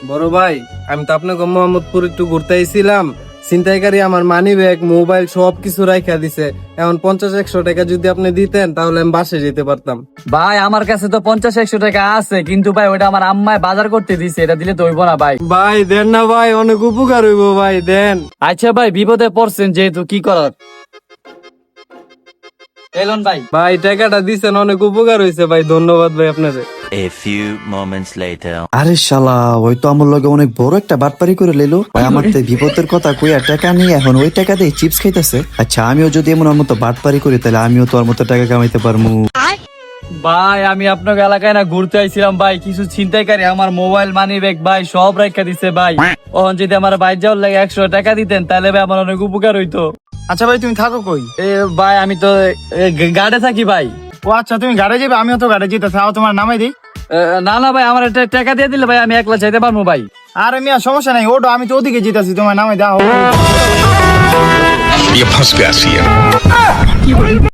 বড় ভাই, আমি তো আপনাকে মোহাম্মদপুর একটু ঘুরতে আইছিলাম। ছিনতাইকারী আমার মানি ব্যাগ, মোবাইল সবকিছু রাইখা দিছে। এখন 50-100 টাকা যদি আপনি দিতেন তাহলে আমি বাসে যেতে পারতাম। ভাই আমার কাছে তো 50-100 টাকা আছে, কিন্তু ভাই ওটা আমার আম্মায় বাজার করতে দিছে, এটা দিলে তো হইব না ভাই। ভাই দেন না ভাই, অনেক উপকার হইব ভাই, দেন। আচ্ছা ভাই, বিপদে পড়ছেন যেহেতু, কি করার। এলন ভাই। ভাই টাকাটা দিছেন, অনেক উপকার হয়েছে ভাই, ধন্যবাদ ভাই আপনাদের। A few moments later. আরে শালা, ওই তো আমার লগে অনেক বড় একটা বাটপারি করে লইলো ভাই। আমার তো বিপদের কথা কইয়া টাকা নিয়ে এখন ওই টাকা দিয়ে চিপস খাইতেছে। আচ্ছা, আমিও যদি এমন ওর মতো বাটপারি করি তাহলে আমিও তো ওর মতো টাকা কামাইতে পারবো। ভাই আমি আপনার এলাকায় না ঘুরতে আইছিলাম ভাই, কিছু ছিনতাইকারী আমার মোবাইল মানি ব্যাগ ভাই সব রাখা দিছে ভাই। ওখান যদি আমার বাইর যাওয়ার লাগে 100 টাকা দিতেন তাহলে ভাই আমার অনেক উপকার হইতো। আচ্ছা ভাই, তুমি থাকো কই? ভাই আমি তো গাড়ে থাকি ভাই। ও আচ্ছা, তুমি গাড়ি যাবে, আমিও তো গাড়ি যেতে চাও, তোমার নামাই দিই। না না ভাই, আমার একটা টাকা দিয়ে দিলে ভাই আমি একলা যাইতে পারবো ভাই। আরে মিয়া সমস্যা নাই, ওটো আমি তো ওদিকে যেতেছি, তোমার নামাই দাও। ये फंस गया सी